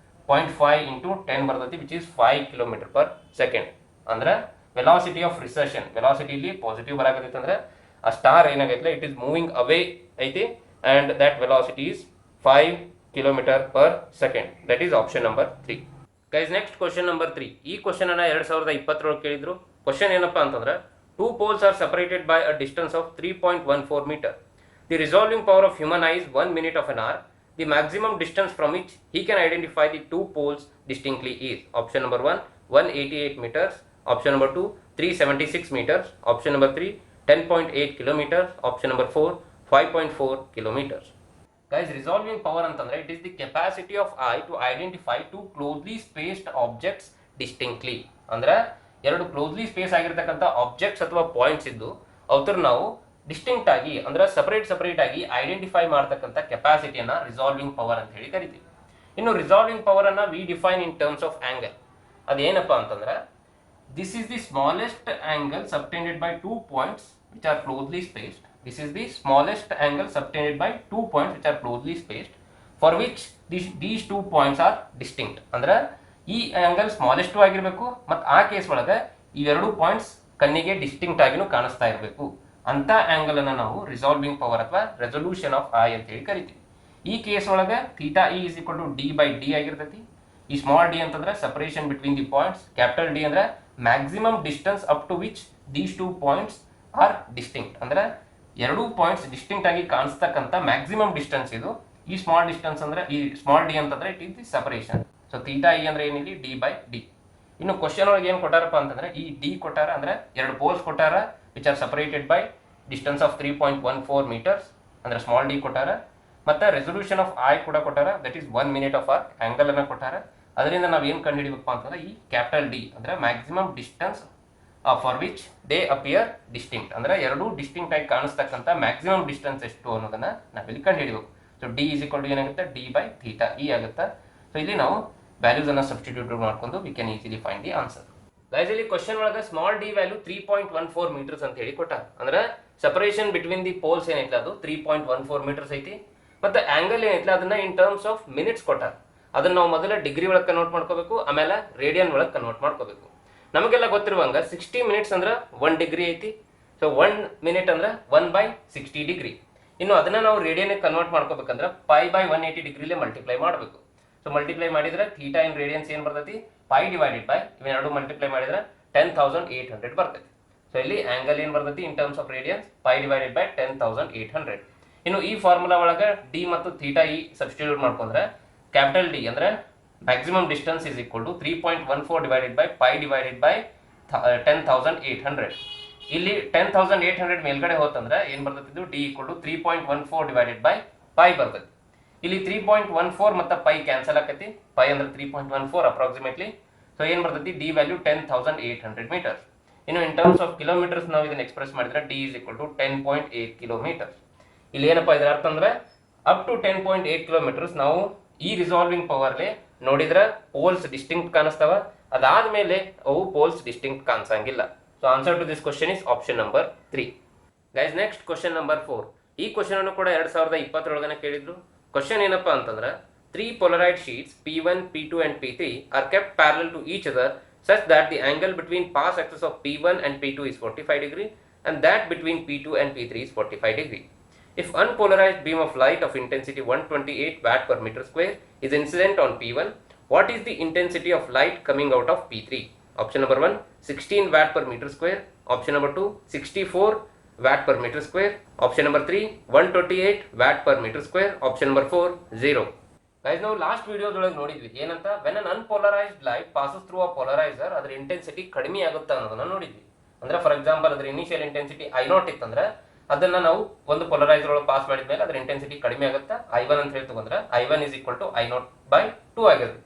0.5 × 10 ಬರ್ತೈತಿ which is 5 kilometre per second. ಅಂದ್ರೆ ವೆಲಾಸಿಟಿ ಆಫ್ ರಿಸೆಷನ್, ವೆಲಾಸಿಟಿ ಇಲ್ಲಿ ಪಾಸಿಟಿವ್ ಬರಾಕತ್ತೈತೆ ಅಂದ್ರೆ ಆ ಸ್ಟಾರ್ ಏನಾಗೈತೆ ಇಟ್ ಇಸ್ ಮೂವಿಂಗ್ ಅವೇ ಐತಿ and that velocity is 5 kilometre per second. That is option number 3. Guys, next question number 3. ಈ ಕ್ವಶನ್ ಅನ್ನ 2020 ಕೇಳಿದ್ರು. ಕ್ವಶನ್ ಏನಪ್ಪಾ ಅಂತಂದ್ರೆ 2 poles are separated by a distance of 3.14 meter. The resolving power of human eye is 1 minute of an hour. The maximum distance from which he can identify the 2 poles distinctly is option number 1 188 meters. Option number 2, 376 meters. Option number 3, 10.8 kilometers. Option number 4, 5.4 kilometers. Guys, resolving power ಅಂತಂದ್ರೆ it is the capacity of eye to identify two closely spaced objects distinctly. ಅಂದ್ರೆ ಎರಡು ಕ್ಲೋಸ್ಲಿ ಸ್ಪೇಸ್ ಆಗಿರತಕ್ಕಂಥ ಆಬ್ಜೆಕ್ಟ್ಸ್ ಅಥವಾ ಪಾಯಿಂಟ್ಸ್ ಇದ್ದು ಅವತ್ರ ನಾವು ಡಿಸ್ಟಿಂಕ್ಟ್ ಆಗಿ ಅಂದ್ರೆ ಸಪರೇಟ್ ಆಗಿ ಐಡೆಂಟಿಫೈ ಮಾಡತಕ್ಕಂಥ ಕೆಪಾಸಿಟಿಯನ್ನ ರಿಸಾಲ್ವಿಂಗ್ ಪವರ್ ಅಂತ ಹೇಳಿ ಕರಿತೀವಿ. ಇನ್ನು ರಿಸಾಲ್ವಿಂಗ್ ಪವರ್ ಅನ್ನ we define in terms of angle. ಅದೇನಪ್ಪಾ ಅಂತಂದ್ರೆ this is the smallest angle subtended by 2 points which are closely spaced. This is the smallest angle subtended by 2 points which are closely spaced for which these 2 points are distinct. ಅಂದ್ರೆ ಈ ಆಂಗಲ್ ಸ್ಮಾಲೆಸ್ಟ್ ಆಗಿರಬೇಕು ಮತ್ತು ಆ ಕೇಸ್ ಒಳಗೆ ಇವೆರಡು ಪಾಯಿಂಟ್ಸ್ ಕಣ್ಣಿಗೆ ಡಿಸ್ಟಿಂಕ್ಟ್ ಆಗಿನೂ ಕಾಣಿಸ್ತಾ ಇರಬೇಕು. ಅಂತ ಆಂಗಲ್ ಅನ್ನ ನಾವು ರಿಸಾಲ್ವಿಂಗ್ ಪವರ್ ಅಥವಾ ರೆಸೊಲ್ಯೂಷನ್ ಆಫ್ ಐ ಅಂತ ಹೇಳಿ ಕರಿತೀವಿ. ಈ ಕೇಸ್ ಒಳಗೆ theta e is equal to d by D ಆಗಿರ್ತೈತಿ. ಈ ಸ್ಮಾಲ್ ಡಿ ಅಂತಂದ್ರೆ separation between the points, capital D ಅಂದ್ರೆ maximum distance up to which these 2 points are distinct. ಅಂದ್ರೆ ಎರಡೂ ಪಾಯಿಂಟ್ಸ್ ಡಿಸ್ಟಿಂಕ್ಟ್ ಆಗಿ ಕಾಣಿಸ್ತಕ್ಕಂಥ ಮ್ಯಾಕ್ಸಿಮಮ್ ಡಿಸ್ಟೆನ್ಸ್ ಇದು. ಈ ಸ್ಮಾಲ್ ಡಿಸ್ಟೆನ್ಸ್ ಅಂದ್ರೆ ಈ ಸ್ಮಾಲ್ ಡಿ ಅಂತಂದ್ರೆ it is the separation. So theta E ಅಂದ್ರೆ ಏನಿಲ್ಲಿ ಡಿ ಬೈ ಡಿ. ಇನ್ನು ಕ್ವಶನ್ ಒಳಗೆ ಏನು ಕೊಟ್ಟಾರಪ್ಪ ಅಂತಂದ್ರೆ ಈ ಡಿ ಕೊಟ್ಟಾರ ಅಂದ್ರೆ ಎರಡು ಪೋಲ್ಸ್ ಕೊಟ್ಟಾರ which are separated by distance of 3.14 metres ಅಂದ್ರೆ ಸ್ಮಾಲ್ ಡಿ ಕೊಟ್ಟಾರ. ಮತ್ತೆ ರೆಸೊಲ್ಯೂಷನ್ ಆಫ್ ಐ ಕೂಡ ಕೊಟ್ಟಾರ, that is 1 minute of arc angle ಅನ್ನ ಕೊಟ್ಟಾರ. ಅದರಿಂದ ನಾವು ಏನು ಕಂಡು ಹಿಡಿಬೇಕಪ್ಪ ಅಂತಂದ್ರೆ ಈ ಕ್ಯಾಪಿಟಲ್ ಡಿ ಅಂದ್ರೆ maximum distance for which they appear distinct ಅಂದ್ರೆ ಎರಡು ಡಿಸ್ಟಿಂಕ್ಟ್ ಆಗಿ ಕಾಣಿಸ್ತಕ್ಕಂಥ ಮ್ಯಾಕ್ಸಿಮಮ್ ಡಿಸ್ಟೆನ್ಸ್ ಎಷ್ಟು ಅನ್ನೋದನ್ನ ನಾವಿಲ್ಲಿ ಕಂಡು ಹಿಡಿಬೇಕು. So D is equal to ಏನಾಗುತ್ತೆ ಡಿ ಬೈ ಥೀಟಾ ಇ ಆಗುತ್ತೆ. ಸೊ ಇಲ್ಲಿ ನಾವು ವ್ಯಾಲ್ಯೂಸ್ ಅನ್ನ ಸಬ್ಸ್ಟಿಟ್ಯೂಟ್ ಮಾಡ್ಕೊಂಡು we can easily find the answer. Guys ಇಲ್ಲಿ ಕ್ವಶನ್ ಒಳಗೆ ಸ್ಮಾಲ್ ಡಿ ವ್ಯಾಲ್ಯೂ 3.14 ಮೀಟರ್ಸ್ ಅಂತ ಹೇಳಿ ಕೊಟ್ಟ. ಅಂದ್ರೆ ಸಪರೇಷನ್ ಬಿಟ್ವೀನ್ ದಿ ಪೋಲ್ಸ್ ಏನೈತಲ್ಲ ಅದು 3.14 ಮೀಟರ್ಸ್ ಐತಿ. ಮತ್ತೆ ಆಂಗಲ್ ಏನೈತಲ್ಲ ಅದನ್ನ ಇನ್ ಟರ್ಮ್ಸ್ ಆಫ್ ಮಿನಿಟ್ಸ್ ಕೊಟ್ಟ. ಅದನ್ನ ನಾವು ಮೊದಲ ಡಿಗ್ರಿ ಒಳಗೆ ಕನ್ವರ್ಟ್ ಮಾಡ್ಕೋಬೇಕು, ಆಮೇಲೆ ರೇಡಿಯನ್ ಒಳಗೆ ಕನ್ವರ್ಟ್ ಮಾಡ್ಕೋಬೇಕು. ನಮಗೆಲ್ಲ ಗೊತ್ತಿರುವಂಗ 60 ಮಿನಿಟ್ಸ್ ಅಂದ್ರೆ 1 ಡಿಗ್ರಿ ಐತಿ. ಸೊ 1 ಮಿನಿಟ್ ಅಂದ್ರೆ 1/60 ಡಿಗ್ರಿ. ಇನ್ನು ಅದನ್ನ ನಾವು ರೇಡಿಯನ್ ಕನ್ವರ್ಟ್ ಮಾಡ್ಕೋಬೇಕಂದ್ರೆ π/180 ಡಿಗ್ರಿಲೇ ಮಲ್ಟಿಪ್ಲೈ ಮಾಡಬೇಕು. ಸೊ ಮಲ್ಟಿಪ್ಲೈ ಮಾಡಿದ್ರೆ ಥೀಟಾ ಇನ್ ರೇಡಿಯನ್ಸ್ ಏನು ಬರ್ತೈತಿ π ಡಿವೈಡೆಡ್ ಬೈ ಇವೆರಡು ಮಲ್ಟಿಪ್ಲೈ ಮಾಡಿದ್ರೆ 10,800 ಬರ್ತೈತಿ. ಸೊ ಇಲ್ಲಿ ಆಂಗಲ್ ಏನು ಬರ್ತೈತಿ in terms of radians π divided by 10,800. ಇನ್ನು ಈ ಫಾರ್ಮುಲಾ ಒಳಗೆ ಡಿ ಮತ್ತು ಥೀಟಾ ಇ ಸಬ್ಸ್ಟಿಟ್ಯೂಟ್ ಮಾಡ್ಕೊಂಡ್ರೆ ಕ್ಯಾಪಿಟಲ್ ಡಿ ಅಂದ್ರೆ maximum distance is equal to 3.14 divided by π divided by 10,800. ಇಲ್ಲಿ 10,800 ಮೇಲ್ಗಡೆ ಹೋತಂದ್ರೆ ಏನು ಬರ್ತೈತಿ d equal to 3.14 divided by π ಬರ್ತೈತಿ. ಇಲ್ಲಿ 3.14 ಮತ್ತು π ಕ್ಯಾನ್ಸಲ್ ಆಕತಿ. π ಅಂದ್ರೆ 3.14 ಅಪ್ರಾಕ್ಸಿಮೇಟ್ಲಿ. ಸೊ ಏನು ಬರ್ತೈತಿ ಡಿ ವ್ಯಾಲ್ಯೂ 10,800 ಮೀಟರ್ಸ್. ಇನ್ನು ಇನ್ ಟರ್ಮ್ಸ್ ಆಫ್ ಕಿಲೋಮೀಟರ್ಸ್ ನಾವು ಇದನ್ನ ಎಕ್ಸ್ಪ್ರೆಸ್ ಮಾಡಿದ್ರೆ D is equal to 10.8 kilometres. ಇಲ್ಲಿ ಏನಪ್ಪಾ ಇದರ ಅರ್ಥ ಅಂದ್ರೆ ಅಪ್ ಟು 10.8 ಕಿಲೋಮೀಟರ್ಸ್ ನಾವು ಈ ರಿಸಾಲ್ವಿಂಗ್ ಪವರ್ಲೆ ನೋಡಿದ್ರೆ ಪೋಲ್ಸ್ ಡಿಸ್ಟಿಂಕ್ಟ್ ಕಾಣಿಸ್ತಾವ, ಅದಾದ್ಮೇಲೆ ಅವು ಪೋಲ್ಸ್ ಡಿಸ್ಟಿಂಕ್ಟ್ ಕಾಣಿಸಂಗಿಲ್ಲ. So answer to this question is option number 3. Guys next question number 4. ಈ ಕ್ವಶನ್ ಅನ್ನು ಕೂಡ 2020 ಕೇಳಿದ್ರು. ಕ್ವಶನ್ ಏನಪ್ಪಾ ಅಂತಂದ್ರೆ 3 polarized sheets P1, P2 and P3 are kept parallel to each other such that the angle between pass axis of P1 and P2 is 45 degree and that between P2 and P3 is 45 degree. If unpolarized beam of light of intensity 128 watt per meter square is incident on P1, what is the intensity of light coming out of P3? Option number 1, 16 watt per meter square. Option number 2, 64 watt per meter square. Option number 3, 128 watt per meter square. Option number 4, 0. Guys, ನಾವು ಲಾಸ್ಟ್ ವಿಡಿಯೋಸ್ ಒಳಗೆ ನೋಡಿದ್ವಿ ಏನಂತ when an unpolarized light passes through a polarizer ಅದರ ಇಂಟೆನ್ಸಿಟಿ ಕಡಿಮೆ ಆಗುತ್ತೆ ಅನ್ನೋದನ್ನ ನೋಡಿದ್ವಿ. ಅಂದ್ರೆ ಫಾರ್ ಎಕ್ಸಾಂಪಲ್ ಅದರ ಇನಿಷಿಯಲ್ ಇಂಟೆನ್ಸಿಟಿ I0 ಇತ್ತಂದ್ರೆ ಅದನ್ನ ನಾವು ಒಂದು ಪೊಲರೈಸರ್ ಒಳಗೆ ಪಾಸ್ ಮಾಡಿದ ಮೇಲೆ ಅದರ ಇಂಟೆನ್ಸಿಟಿ ಕಡಿಮೆ ಆಗುತ್ತೆ. I1 ಅಂತ ಹೇಳಿ ತಗೊಂಡ್ರೆ I1 is equal to I0/2 ಆಗಿರುತ್ತೆ.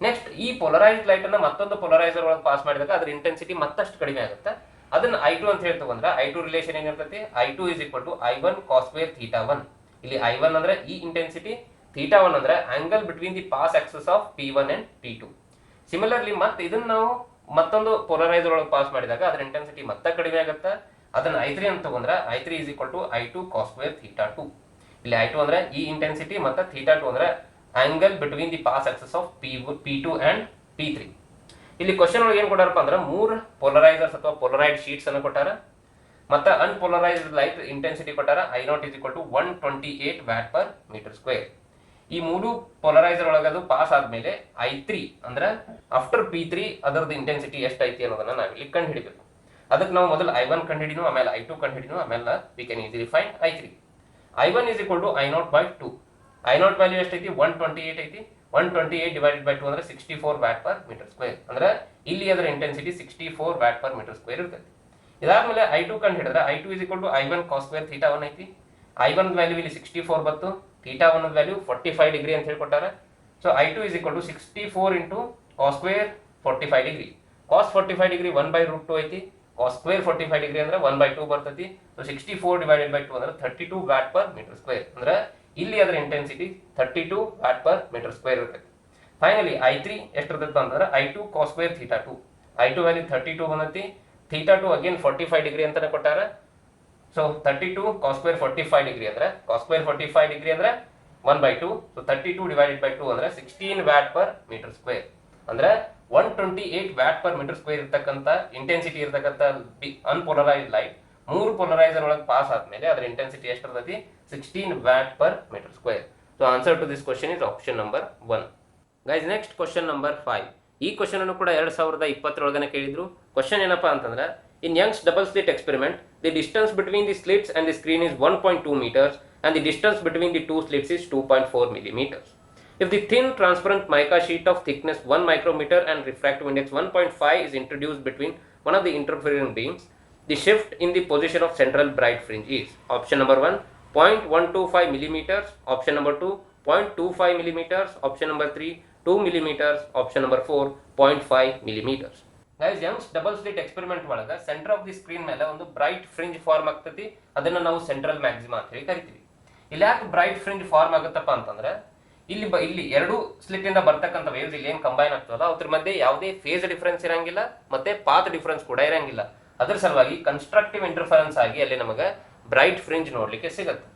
ನೆಕ್ಸ್ಟ್ ಈ ಪೊಲರೈಸ್ಡ್ ಲೈಟ್ ಅನ್ನ ಮತ್ತೊಂದು ಪೊಲರೈಸರ್ ಒಳಗೆ ಪಾಸ್ ಮಾಡಿದಾಗ ಅದರ ಇಂಟೆನ್ಸಿಟಿ ಮತ್ತಷ್ಟು ಕಡಿಮೆ ಆಗುತ್ತೆ. ಅದನ್ನ I2 ಅಂತ ಹೇಳಿ ತಗೊಂಡ್ರೆ I2 ರಿಲೇಷನ್ ಏನಿರ್ತೈತಿ I2 is equal to I1 cos square θ1. ಇಲ್ಲಿ I1 ಅಂದ್ರೆ ಈ ಇಂಟೆನ್ಸಿಟಿ, θ1 ಅಂದ್ರೆ angle between the pass Axis of P1 and P2. Similarly ಮತ್ತೆ ಇದನ್ನ ನಾವು ಮತ್ತೊಂದು ಪೊಲರೈಸರ್ ಒಳಗೆ ಪಾಸ್ ಮಾಡಿದಾಗ ಅದರ ಇಂಟೆನ್ಸಿಟಿ ಮತ್ತೆ ಕಡಿಮೆ ಆಗುತ್ತೆ. ಅದನ್ನ I3 ಅಂತ ತಗೊಂಡ್ರೆ I3 is equal to I2 cos square θ2. ಇಲ್ಲಿ I2 ಅಂದ್ರೆ ಈ ಇಂಟೆನ್ಸಿಟಿ ಮತ್ತೆ θ2 ಅಂದ್ರೆ angle between the pass Axis of P2 and P3. ಇಲ್ಲಿ ಕ್ವಶನ್ ಒಳಗೆ ಏನು ಕೊಟ್ಟಾರಪ್ಪ ಅಂದ್ರೆ 3 ಪೊಲರೈಸರ್ಸ್ ಅಥವಾ ಪೊಲರೈಡ್ ಶೀಟ್ಸ್ ಅನ್ನು ಕೊಟ್ಟಾರ. ಮತ್ತೆ ಅನ್ಪೊಲರೈಸ್ಡ್ ಲೈಟ್ ಇಂಟೆನ್ಸಿಟಿ ಕೊಟ್ಟಾರ I0 is equal to 128 watt per meter square. ಈ ಮೂರು ಪೊಲರೈಸರ್ ಒಳಗೆ ಅದು ಪಾಸ್ ಆದ್ಮೇಲೆ I3 ಅಂದ್ರೆ ಆಫ್ಟರ್ P3 ಅದರದ್ದು ಇಂಟೆನ್ಸಿಟಿ ಎಷ್ಟು ಐತಿ ಅನ್ನೋದನ್ನ ನಾವಿಲ್ಲಿ ಕಂಡು ಹಿಡಿಬೇಕು. ಅದಕ್ಕೆ ನಾವು ಮೊದಲು I1 ಕಂಡು ಹಿಡಿನು, ಆಮೇಲೆ I2 ಕಂಡು ಹಿಡಿನು, ಆಮೇಲೆ V can easily find I3. I1 is equal to I0/2. I0 value ಎಷ್ಟೈತಿ 128 ಐತಿ. 128 ಡಿವೈಡೆಡ್ ಬೈ 2 ಅಂದ್ರೆ 64 ವ್ಯಾಟ್ ಪರ್ ಮೀಟರ್ ಸ್ಕ್ವೇರ್. ಅಂದ್ರೆ ಇಲ್ಲಿ ಅದರ intensity 64 watt per metre square ಇರ್ತೈತಿ. ಇದಾದ್ಮೇಲೆ I2 ಕಂಡು ಹಿಡಿದ್ರೆ I2 is equal to I1 cos square theta 1 ಐತಿ. I1 ವ್ಯಾಲ್ಯೂ ಇಲ್ಲಿ 64 ಬಂತು, theta 1 ವ್ಯಾಲ್ಯೂ 45 ಡಿಗ್ರಿ ಅಂತ ಹೇಳ್ಕೊಟ್ಟಾರ. So I2 is equal to 64 into cos square 45 degree. cos 45 degree 1 by root 2 ಐತಿ. cos square 45 ಡಿಗ್ರಿ ಅಂದ್ರೆ 1 by 2 ಬರ್ತೈತಿ. ಸೊ 64 ಡಿವೈಡೆಡ್ ಬೈ 2 ಅಂದ್ರೆ 32 ವ್ಯಾಟ್ ಪರ್ ಮೀಟರ್ ಸ್ಕ್ವೇರ್. ಅಂದ್ರೆ ಇಲ್ಲಿ ಅದರ intensity 32 watt per metre square ಇರ್ತೈತಿ. ಫೈನಲಿ I3 ಎಷ್ಟು ಇರ್ತೈತೆ ಅಂತಂದ್ರೆ I2 cos square theta 2. I2 value 32 ಬಂದೈತಿ. theta 2 ಅಗೇನ್ 45 ಡಿಗ್ರಿ ಅಂತಾನೆ ಕೊಟ್ಟಾರ. ಸೊ 32 cos square 45 ಡಿಗ್ರಿ ಅಂದ್ರೆ cos square 45 ಡಿಗ್ರಿ ಅಂದ್ರೆ 1 by 2. ಸೊ 32 ಡಿವೈಡೆಡ್ ಬೈ 2 ಅಂದ್ರೆ 16 ವ್ಯಾಟ್ ಪರ್ ಮೀಟರ್ ಸ್ಕ್ವೇರ್. ಅಂದ್ರೆ 128 ವ್ಯಾಟ್ ಪರ್ ಮೀಟರ್ ಸ್ಕ್ವೇರ್ ಇರ್ತಕ್ಕಂಥ ಇಂಟೆನ್ಸಿಟಿ ಇರ್ತಕ್ಕಂಥ ಅನ್ಪೋಲರೈಸ್ಡ್ ಲೈಟ್ 3 ಪೋಲರೈಸರ್ ಒಳಗೆ ಪಾಸ್ ಆದ್ಮೇಲೆ ಅದರ ಇಂಟೆನ್ಸಿಟಿ ಎಷ್ಟು ಇರ್ತೈತಿ 16 watt per metre square. So answer to this question is option number 1. Guys next question number 5. ಈ ಕ್ವಶನ್ ಅನ್ನು ಕೂಡ 2020 ಕೇಳಿದ್ರು. ಕ್ವಶನ್ ಏನಪ್ಪಾ ಅಂತಂದ್ರೆ in Young's double slit experiment the distance between the slits and the screen is 1.2 meters and the distance between the two slits is 2.4 millimeters. If the thin transparent mica sheet of thickness 1 micrometer and refractive index 1.5 is introduced between one of the interfering beams, the shift in the position of central bright fringe is option number 1 0.125 millimeters, option number 2 0.25 millimeters, option number 3 2 millimeters, option number 4 0.5 millimeters. Guys Young's double slit experiment ಒಳಗೆ ಸೆಂಟರ್ ಆಫ್ ದಿ ಸ್ಕ್ರೀನ್ ಮೇಲೆ ಒಂದು ಬ್ರೈಟ್ ಫ್ರಿಂಜ್ ಫಾರ್ಮ್ ಆಗ್ತೈತಿ. ಅದನ್ನ ನಾವು ಸೆಂಟ್ರಲ್ ಮ್ಯಾಕ್ಸಿಮಾ ಅಂತ ಹೇಳಿ ಕರಿತೀವಿ. ಇಲ್ಲಿ ಯಾಕೆ ಬ್ರೈಟ್ ಫ್ರಿಂಜ್ ಫಾರ್ಮ್ ಆಗುತ್ತಪ್ಪ ಅಂತಂದ್ರೆ ಇಲ್ಲಿ ಎರಡು ಸ್ಲಿಟ್ ಇಂದ ಬರ್ತಕ್ಕಂಥ ವೇವ್ಸ್ ಇಲ್ಲಿ ಏನ್ ಕಂಬೈನ್ ಆಗ್ತದಲ್ಲ ಅದ್ರ ಮಧ್ಯೆ ಯಾವುದೇ ಫೇಸ್ ಡಿಫರೆನ್ಸ್ ಇರಂಗಿಲ್ಲ ಮತ್ತೆ ಪಾತ್ ಡಿಫರೆನ್ಸ್ ಕೂಡ ಇರಂಗಿಲ್ಲ. ಅದರ ಸಲುವಾಗಿ ಕನ್ಸ್ಟ್ರಕ್ಟಿವ್ ಇಂಟರ್ಫರೆನ್ಸ್ ಆಗಿ ಅಲ್ಲಿ ನಮಗೆ ಬ್ರೈಟ್ ಫ್ರಿಂಜ್ ನೋಡ್ಲಿಕ್ಕೆ ಸಿಗುತ್ತೆ.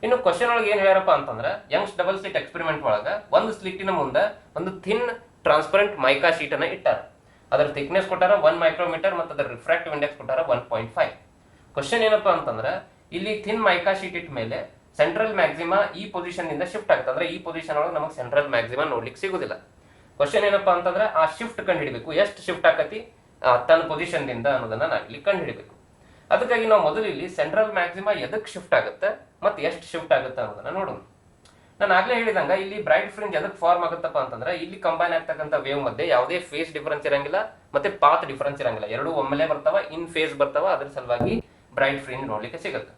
ಇನ್ನು ಕ್ವಶನ್ ಒಳಗೆ ಏನ್ ಹೇಳ್ಯಾರಪ್ಪ ಅಂತಂದ್ರೆ ಯಂಗ್ಸ್ ಡಬಲ್ ಸ್ಲಿಟ್ ಎಕ್ಸ್ಪೆರಿಮೆಂಟ್ ಒಳಗೆ ಒಂದು ಸ್ಲಿಟ್ಟಿನ ಮುಂದೆ ಒಂದು ಥಿನ್ ಟ್ರಾನ್ಸ್ಪರೆಂಟ್ ಮೈಕಾ ಶೀಟ್ ಅನ್ನ ಇಟ್ಟಾರ. ಅದರ ಥಿಕ್ನೆಸ್ ಕೊಟ್ಟಾರ 1 ಮೈಕ್ರೋಮೀಟರ್ ಮತ್ತು ಅದರ ರಿಫ್ರಾಕ್ಟಿವ್ ಇಂಡೆಕ್ಸ್ ಕೊಟ್ಟಾರ 1.5. ಕ್ವಶನ್ ಏನಪ್ಪಾ ಅಂತಂದ್ರೆ ಇಲ್ಲಿ ಥಿನ್ ಮೈಕಾ ಶೀಟ್ ಇಟ್ಟ ಮೇಲೆ ಸೆಂಟ್ರಲ್ ಮ್ಯಾಕ್ಸಿಮಾ ಈ ಪೊಸಿಷನ್ ಇಂದ ಶಿಫ್ಟ್ ಆಗುತ್ತೆ. ಅಂದ್ರೆ ಈ ಪೊಸಿಷನ್ ಒಳಗೆ ನಮಗೆ ಸೆಂಟ್ರಲ್ ಮ್ಯಾಕ್ಸಿಮಾ ನೋಡ್ಲಿಕ್ಕೆ ಸಿಗುದಿಲ್ಲ. ಕ್ವಶನ್ ಏನಪ್ಪಾ ಅಂತಂದ್ರೆ ಆ ಶಿಫ್ಟ್ ಕಂಡು ಹಿಡಿಬೇಕು, ಎಷ್ಟು ಶಿಫ್ಟ್ ಆಕತಿ ತನ್ನ ಪೊಸಿಷನ್ ದಿಂದ ಅನ್ನೋದನ್ನ ನಾವು ಇಲ್ಲಿ ಕಂಡು ಹಿಡಿಬೇಕು. ಅದಕ್ಕಾಗಿ ನಾವು ಮೊದಲು ಇಲ್ಲಿ ಸೆಂಟ್ರಲ್ ಮ್ಯಾಕ್ಸಿಮಾ ಎದಕ್ಕೆ ಶಿಫ್ಟ್ ಆಗುತ್ತೆ ಮತ್ತೆ ಎಷ್ಟು ಶಿಫ್ಟ್ ಆಗುತ್ತೆ ಅನ್ನೋದನ್ನ ನೋಡೋಣ. ನಾನು ಆಗ್ಲೇ ಹೇಳಿದಂಗ ಇಲ್ಲಿ ಬ್ರೈಟ್ ಫ್ರಿಂಜ್ ಎದಕ್ಕೆ ಫಾರ್ಮ್ ಆಗುತ್ತಪ್ಪ ಅಂತಂದ್ರೆ ಇಲ್ಲಿ ಕಂಬೈನ್ ಆಗ್ತಕ್ಕಂಥ ವೇವ್ ಮಧ್ಯೆ ಯಾವುದೇ ಫೇಸ್ ಡಿಫರೆನ್ಸ್ ಇರಂಗಿಲ್ಲ ಮತ್ತೆ ಪಾತ್ ಡಿಫರೆನ್ಸ್ ಇರಂಗಿಲ್ಲ. ಎರಡು ಒಮ್ಮೆಲೆ ಬರ್ತಾವ, ಇನ್ ಫೇಸ್ ಬರ್ತಾವ. ಅದ್ರ ಸಲುವಾಗಿ ಬ್ರೈಟ್ ಫ್ರಿಂಜ್ ನೋಡ್ಲಿಕ್ಕೆ ಸಿಗುತ್ತೆ.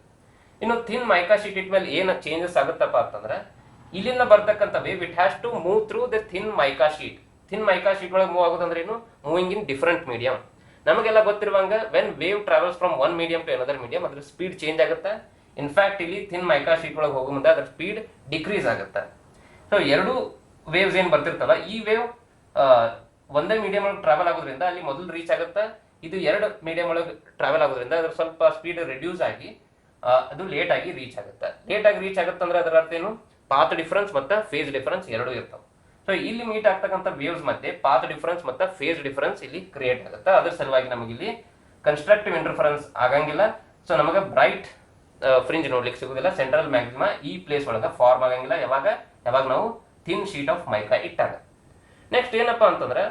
ಇನ್ನು ಥಿನ್ ಮೈಕಾ ಶೀಟ್ ಇಟ್ ಮೇಲೆ ಏನು ಚೇಂಜಸ್ ಆಗುತ್ತಪ್ಪ ಅಂತಂದ್ರೆ ಇಲ್ಲಿಂದ ಬರ್ತಕ್ಕಂಥ wave it has to move through the thin mica sheet. Thin mica sheet ಒಳಗೆ ಮೂವ್ ಆಗೋದಂದ್ರೆ ಏನು, ಮೂವಿಂಗ್ ಇನ್ ಡಿಫರೆಂಟ್ ಮೀಡಿಯಂ. ನಮಗೆಲ್ಲ ಗೊತ್ತಿರುವಂಗ when wave travels from one medium to another medium ಅದ್ರ ಸ್ಪೀಡ್ ಚೇಂಜ್ ಆಗುತ್ತೆ. ಇನ್ಫ್ಯಾಕ್ಟ್ ಇಲ್ಲಿ ಥಿನ್ ಮೈಕಾ ಶೀಟ್ ಒಳಗೆ ಹೋಗೋ ಮುಂದೆ ಅದ್ರ ಸ್ಪೀಡ್ ಡಿಕ್ರೀಸ್ ಆಗುತ್ತೆ. ಸೊ ಎರಡು ವೇವ್ಸ್ ಏನ್ ಬರ್ತಿರ್ತಲ್ಲ ಈ ವೇವ್ ಒಂದೇ ಮೀಡಿಯಂ ಒಳಗೆ ಟ್ರಾವೆಲ್ ಆಗೋದ್ರಿಂದ ಅಲ್ಲಿ ಮೊದಲು ರೀಚ್ ಆಗುತ್ತೆ. ಇದು ಎರಡು ಮೀಡಿಯಂ ಒಳಗೆ ಟ್ರಾವೆಲ್ ಆಗೋದ್ರಿಂದ ಅದ್ರ ಸ್ವಲ್ಪ ಸ್ಪೀಡ್ ರಿಡ್ಯೂಸ್ ಆಗಿ ಅದು ಲೇಟ್ ಆಗಿ ರೀಚ್ ಆಗುತ್ತೆ. ಲೇಟ್ ಆಗಿ ರೀಚ್ ಆಗುತ್ತೆ ಅಂದ್ರೆ ಅದರ ಅರ್ಥ ಏನು, ಪಾತ್ ಡಿಫರೆನ್ಸ್ ಮತ್ತೆ ಫೇಸ್ ಡಿಫರೆನ್ಸ್ ಎರಡು ಇರ್ತಾವೆ. ಸೊ ಇಲ್ಲಿ ಮೀಟ್ ಆಗ್ತಕ್ಕಂಥ ವೇವ್ಸ್ ಮಧ್ಯೆ ಪಾತ್ ಡಿಫರೆನ್ಸ್ ಮತ್ತೆ ಫೇಸ್ ಡಿಫರೆನ್ಸ್ ಇಲ್ಲಿ ಕ್ರಿಯೇಟ್ ಆಗುತ್ತೆ. ಅದ್ರ ಸಲುವಾಗಿ ನಮಗೆ ಇಲ್ಲಿ ಕನ್ಸ್ಟ್ರಕ್ಟಿವ್ ಇಂಟರ್ಫರೆನ್ಸ್ ಆಗಂಗಿಲ್ಲ. ಸೊ ನಮಗೆ ಬ್ರೈಟ್ ಫ್ರಿಂಜ್ ನೋಡ್ಲಿಕ್ಕೆ ಸಿಗುದಿಲ್ಲ. ಸೆಂಟ್ರಲ್ ಮ್ಯಾಕ್ಸಿಮಾ ಈ ಪ್ಲೇಸ್ ಒಳಗೆ ಫಾರ್ಮ್ ಆಗಂಗಿಲ್ಲ ಯಾವಾಗ ನಾವು ಥಿನ್ ಶೀಟ್ ಆಫ್ ಮೈಕಾ ಇಟ್ಟಾಗ. ನೆಕ್ಸ್ಟ್ ಏನಪ್ಪಾ ಅಂತಂದ್ರೆ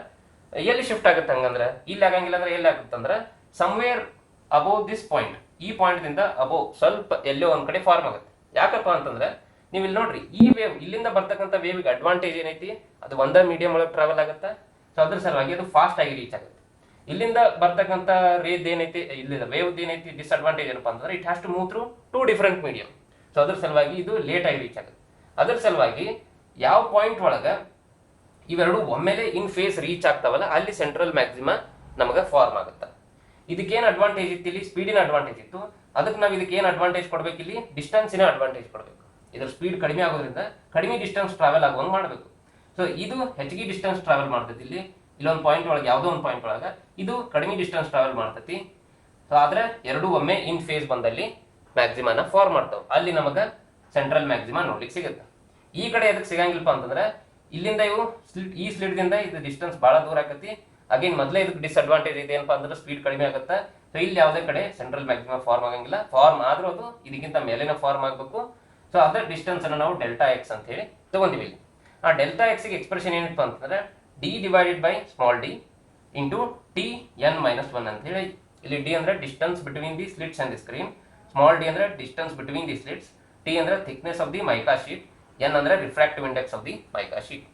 ಎಲ್ಲಿ ಶಿಫ್ಟ್ ಆಗುತ್ತೆ ಹಂಗಂದ್ರೆ ಇಲ್ಲಿ ಆಗಂಗಿಲ್ಲ ಅಂದ್ರೆ ಎಲ್ಲಿ ಆಗುತ್ತೆ ಅಂದ್ರೆ ಸಮ್ವೇರ್ ಅಬೋವ್ ದಿಸ್ ಪಾಯಿಂಟ್, ಈ ಪಾಯಿಂಟ್ ದಿಂದ ಅಬೋವ್ ಸ್ವಲ್ಪ ಎಲ್ಲೋ ಒಂದ್ ಕಡೆ ಫಾರ್ಮ್ ಆಗುತ್ತೆ. ಯಾಕಪ್ಪ ಅಂತಂದ್ರೆ ನೀವು ಇಲ್ಲಿ ನೋಡ್ರಿ ಈ ವೇವ್ ಇಲ್ಲಿಂದ ಬರ್ತಕ್ಕಂಥ ವೇವ್ಗೆ ಅಡ್ವಾಂಟೇಜ್ ಏನೈತಿ, ಅದು ಒಂದೇ ಮೀಡಿಯಂ ಒಳಗೆ ಟ್ರಾವೆಲ್ ಆಗುತ್ತೆ. ಸೊ ಅದ್ರ ಸಲುವಾಗಿ ಅದು ಫಾಸ್ಟ್ ಆಗಿ ರೀಚ್ ಆಗುತ್ತೆ. ಇಲ್ಲಿಂದ ಬರ್ತಕ್ಕಂಥ ರೇದ್ ಏನೈತಿ ಇಲ್ಲಿಂದ ವೇವ್ ಏನೈತಿ ಡಿಸ್ಅಡ್ವಾಂಟೇಜ್ ಏನಪ್ಪಾ ಅಂತಂದ್ರೆ it has to move through two different medium. So ಅದ್ರ ಸಲುವಾಗಿ ಇದು ಲೇಟ್ ಆಗಿ ರೀಚ್ ಆಗುತ್ತೆ. ಅದ್ರ ಸಲುವಾಗಿ ಯಾವ ಪಾಯಿಂಟ್ ಒಳಗೆ ಇವೆರಡು ಒಮ್ಮೆಲೆ ಇನ್ ಫೇಸ್ ರೀಚ್ ಆಗ್ತಾವಲ್ಲ ಅಲ್ಲಿ ಸೆಂಟ್ರಲ್ ಮ್ಯಾಕ್ಸಿಮಾ ನಮಗೆ ಫಾರ್ಮ್ ಆಗುತ್ತೆ. ಇದಕ್ಕೇನು ಅಡ್ವಾಂಟೇಜ್ ಇತ್ತು, ಇಲ್ಲಿ ಸ್ಪೀಡಿನ ಅಡ್ವಾಂಟೇಜ್ ಇತ್ತು. ಅದಕ್ಕೆ ನಾವು ಇದಕ್ಕೆ ಏನು ಅಡ್ವಾಂಟೇಜ್ ಕೊಡ್ಬೇಕು, ಇಲ್ಲಿ ಡಿಸ್ಟೆನ್ಸಿನ ಅಡ್ವಾಂಟೇಜ್ ಕೊಡಬೇಕು. ಇದ್ರ ಸ್ಪೀಡ್ ಕಡಿಮೆ ಆಗೋದ್ರಿಂದ ಕಡಿಮೆ ಡಿಸ್ಟೆನ್ಸ್ ಟ್ರಾವೆಲ್ ಆಗುವಂಗೆ ಮಾಡಬೇಕು. ಸೊ ಇದು ಹೆಚ್ಚಿಗೆ ಡಿಸ್ಟೆನ್ಸ್ ಟ್ರಾವೆಲ್ ಮಾಡ್ತೈತಿ. ಇಲ್ಲೊಂದು ಪಾಯಿಂಟ್ ಒಳಗೆ ಯಾವುದೋ ಒಂದು ಪಾಯಿಂಟ್ ಒಳಗೆ ಇದು ಕಡಿಮೆ ಡಿಸ್ಟೆನ್ಸ್ ಟ್ರಾವೆಲ್ ಮಾಡ್ತೈತಿ. ಸೊ ಆದ್ರೆ ಎರಡು ಒಮ್ಮೆ ಇನ್ ಫೇಸ್ ಬಂದಲ್ಲಿ ಮ್ಯಾಕ್ಸಿಮಾನ ಫಾರ್ಮ್ ಮಾಡ್ತಾವೆ. ಅಲ್ಲಿ ನಮಗೆ ಸೆಂಟ್ರಲ್ ಮ್ಯಾಕ್ಸಿಮಾ ನೋಡ್ಲಿಕ್ಕೆ ಸಿಗುತ್ತೆ. ಈ ಕಡೆ ಎದಕ್ಕೆ ಸಿಗಂಗಿಲ್ಲಪ್ಪ ಅಂತಂದ್ರೆ ಇಲ್ಲಿಂದ ಇವು ಈ ಸ್ಲಿಟ್ ದಿಂದ ಇದು ಡಿಸ್ಟೆನ್ಸ್ ಬಹಳ ದೂರ ಆಕತಿ. ಅಗೇನ್ ಮೊದಲೇ ಇದಕ್ಕೆ ಡಿಸ್ಅಡ್ವಾಂಟೇಜ್ ಇದೆ ಏನಪ್ಪಾ ಅಂದ್ರೆ ಸ್ಪೀಡ್ ಕಡಿಮೆ ಆಗುತ್ತೆ. ಸೊ ಇಲ್ಲಿ ಯಾವುದೇ ಕಡೆ ಸೆಂಟ್ರಲ್ ಮ್ಯಾಕ್ಸಿಮಾ ಫಾರ್ಮ್ ಆಗಂಗಿಲ್ಲ. ಫಾರ್ಮ್ ಆದ್ರೂ ಅದು ಇದಕ್ಕಿಂತ ಮೇಲೆನ ಫಾರ್ಮ್ ಆಗಬೇಕು. ಸೊ ಅದರ ಡಿಸ್ಟೆನ್ಸ್ ಅನ್ನು ನಾವು ಡೆಲ್ಟಾ ಎಕ್ಸ್ ಅಂತ ಹೇಳಿ ತಗೊಂಡಿವಿ. ಆ ಡೆಲ್ಟಾ ಎಕ್ಸ್ ಗೆ ಎಕ್ಸ್ಪ್ರೆಷನ್ ಏನಪ್ಪ ಅಂತಂದ್ರೆ D divided by small d into t n minus one ಅಂತ ಹೇಳಿ. ಇಲ್ಲಿ ಡಿ ಅಂದ್ರೆ distance between the slits and the screen, small d ಅಂದ್ರೆ distance between the slits, t ಅಂದ್ರೆ thickness of the mica sheet, n ಅಂದ್ರೆ refractive index of the mica sheet.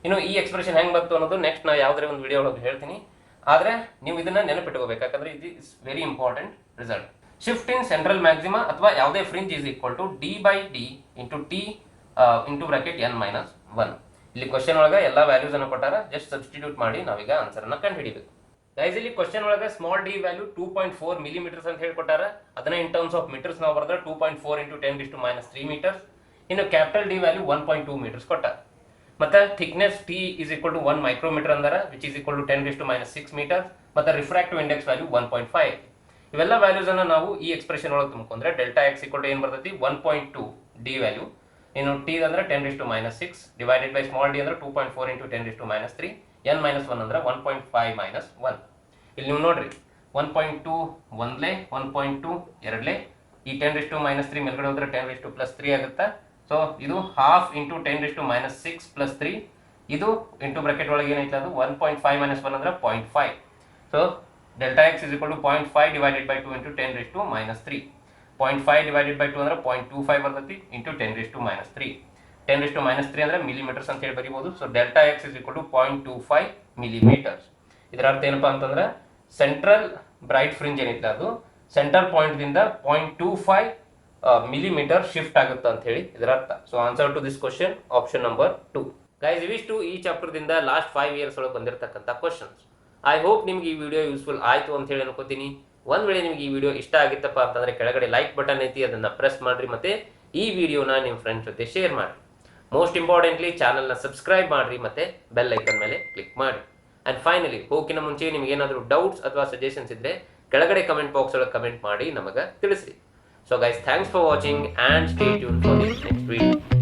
ಇನ್ನು ಈ ಎಕ್ಸ್ಪ್ರೆಷನ್ ಹೆಂಗೆ ಬಂತು ಅನ್ನೋದು ನೆಕ್ಸ್ಟ್ ನಾ ಯಾವುದೇ ಒಂದು ವಿಡಿಯೋ ಒಳಗೆ ಹೇಳ್ತೀನಿ. ಆದರೆ ನೀವು ಇದನ್ನ ನೆನಪಿಟ್ಕೋಬೇಕು, ಯಾಕಂದ್ರೆ ಇದು is very important result. Shift in central maxima ಅಥವಾ ಯಾವುದೇ fringe is equal to d/d into T into bracket n-1. ಇಲ್ಲಿ ಕ್ವಶನ್ ಒಳಗೆ ಎಲ್ಲ ವ್ಯಾಲ್ಯೂಸ್ ಅನ್ನು ಕೊಟ್ಟಾರ, ಜಸ್ಟ್ ಸಬ್ಸ್ಟಿಟ್ಯೂಟ್ ಮಾಡಿ ನಾವೀಗ ಆನ್ಸರ್ ಅನ್ನ ಕಂಡುಹಿಡಿಬೇಕು. ಗೈಸ್ ಇಲ್ಲಿ ಕ್ವಶನ್ ಒಳಗೆ ಸ್ಮಾಲ್ ಡಿ ವ್ಯಾಲ್ಯೂ 2.4 ಮಿಲಿಮೀಟರ್ಸ್ ಅಂತ ಹೇಳ್ಕೊಟ್ಟಾರ. ಅದನ್ನ ಇನ್ ಟರ್ಮ್ಸ್ ಆಫ್ ಮೀಟರ್ಸ್ ನಾವು ಬರೆದ್ರೆ 2.4 ಇಂಟು 10⁻³ ಮೀಟರ್ಸ್. ಇನ್ನು ಕ್ಯಾಪಿಟಲ್ ಡಿ ವ್ಯಾಲ್ಯೂ 1.2 ಮೀಟರ್ಸ್ ಕೊಟ್ಟಾರ. ಮತ್ತೆ thickness t is equal to 1 micrometre ಅಂದಾರ, which is equal to 10⁻6 metres. ಮತ್ತೆ ರಿಫ್ರಾಕ್ಟಿವ್ ಇಂಡೆಕ್ಸ್ ವ್ಯಾಲ್ಯೂ 1.5. ಇವೆಲ್ಲ ವ್ಯಾಲ್ಯೂಸ್ ಅನ್ನ ನಾವು ಈ ಎಕ್ಸ್ಪ್ರೆಷನ್ ಒಳಗೆ ತುಂಬಿಕೊಂಡ್ರೆ ಡೆಲ್ಟಾ ಎಕ್ಸ್ ಈಕ್ವಲ್ ಟು ಏನು ಬರ್ತೈತಿ 1.2 ಡಿ ವ್ಯಾಲ್ಯೂ, ಇನ್ನು ಟಿ ಅಂದ್ರೆ 10⁻6 ಡಿವೈಡೆಡ್ ಬೈ ಸ್ಮಾಲ್ ಡಿ ಅಂದ್ರೆ 2.4 ಇಂಟು 10⁻³ n-1 ಅಂದ್ರೆ 1.5 ಮೈನಸ್ 1. ಇಲ್ಲಿ ನೀವು ನೋಡ್ರಿ 1.2 ಒಂದ್ಲೆ 1.2 ಎರಡ್ಲೆ, ಈ 10⁻³ ಮೇಲ್ಗಡೆ ಹೋದ್ರೆ 10⁻3 ಆಗುತ್ತಾ. ಸೊ ಇದು ಹಾಫ್ ಇಂಟು 10⁻6 ಪ್ಲಸ್ 3, ಇದು ಇಂಟು ಬ್ರಾಕೆಟ್ ಒಳಗೆ ಏನೈತೆ ಅದು 1.5 ಮೈನಸ್ 1 ಅಂದ್ರೆ 0.5. So delta X is equal to 0.5 divided by 2 into 10⁻3. 0.5 divided by 2 ಅಂದ್ರೆ 0.25 ಬರ್ತೈತಿ ಇಂಟು 10⁻3. 10⁻3 ಅಂದ್ರೆ ಮಿಲಿಮೀಟರ್ಸ್ ಅಂತ ಹೇಳಿ ಬರೀಬಹುದು. So delta X is equal to 0.25 millimetres. ಇದರ ಅರ್ಥ ಏನಪ್ಪಾ ಅಂತಂದ್ರೆ ಸೆಂಟ್ರಲ್ ಬ್ರೈಟ್ ಫ್ರಿಂಜ್ ಏನಿಲ್ಲ ಅದು ಸೆಂಟರ್ ಪಾಯಿಂಟ್ ದಿಂದ 0.25 ಮಿಲಿಮೀಟರ್ ಶಿಫ್ಟ್ ಆಗುತ್ತೆ ಅಂತ ಹೇಳಿ ಇದರ ಅರ್ಥ. So answer to this question option number 2. Guys ಇವಿಷ್ಟು ಈ ಚಾಪ್ಟರ್ ದಿಂದ ಲಾಸ್ಟ್ 5 ಇಯರ್ಸ್ ಒಳಗೆ ಬಂದಿರತಕ್ಕಂಥ ಕ್ವಶನ್ಸ್. ಐ ಹೋಪ್ ನಿಮ್ಗೆ ಈ ವಿಡಿಯೋ ಯೂಸ್ಫುಲ್ ಆಯ್ತು ಅಂತ ಹೇಳಿ ಅನ್ಕೋತೀನಿ. ಒಂದ್ ವೇಳೆ ನಿಮ್ಗೆ ಈ ವಿಡಿಯೋ ಇಷ್ಟ ಆಗಿತ್ತಪ್ಪ ಅಂತಂದ್ರೆ ಕೆಳಗಡೆ ಲೈಕ್ ಬಟನ್ ಐತಿ, ಅದನ್ನ ಪ್ರೆಸ್ ಮಾಡ್ರಿ. ಮತ್ತೆ ಈ ವಿಡಿಯೋನ ನಿಮ್ಮ ಫ್ರೆಂಡ್ಸ್ ಜೊತೆ ಶೇರ್ ಮಾಡಿ. ಮೋಸ್ಟ್ ಇಂಪಾರ್ಟೆಂಟ್ಲಿ ಚಾನಲ್ನ ಸಬ್ಸ್ಕ್ರೈಬ್ ಮಾಡ್ರಿ, ಮತ್ತೆ ಬೆಲ್ ಐಕನ್ ಮೇಲೆ ಕ್ಲಿಕ್ ಮಾಡಿ. ಅಂಡ್ ಫೈನಲಿ ಹೋಗಿನ ಮುಂಚೆ ನಿಮ್ಗೆ ಏನಾದರೂ ಡೌಟ್ಸ್ ಅಥವಾ ಸಜೆಷನ್ಸ್ ಇದ್ರೆ ಕೆಳಗಡೆ ಕಮೆಂಟ್ ಬಾಕ್ಸ್ ಒಳಗೆ ಕಮೆಂಟ್ ಮಾಡಿ ನಮಗೆ ತಿಳಿಸ್ರಿ. So guys, thanks for watching and stay tuned for the next video.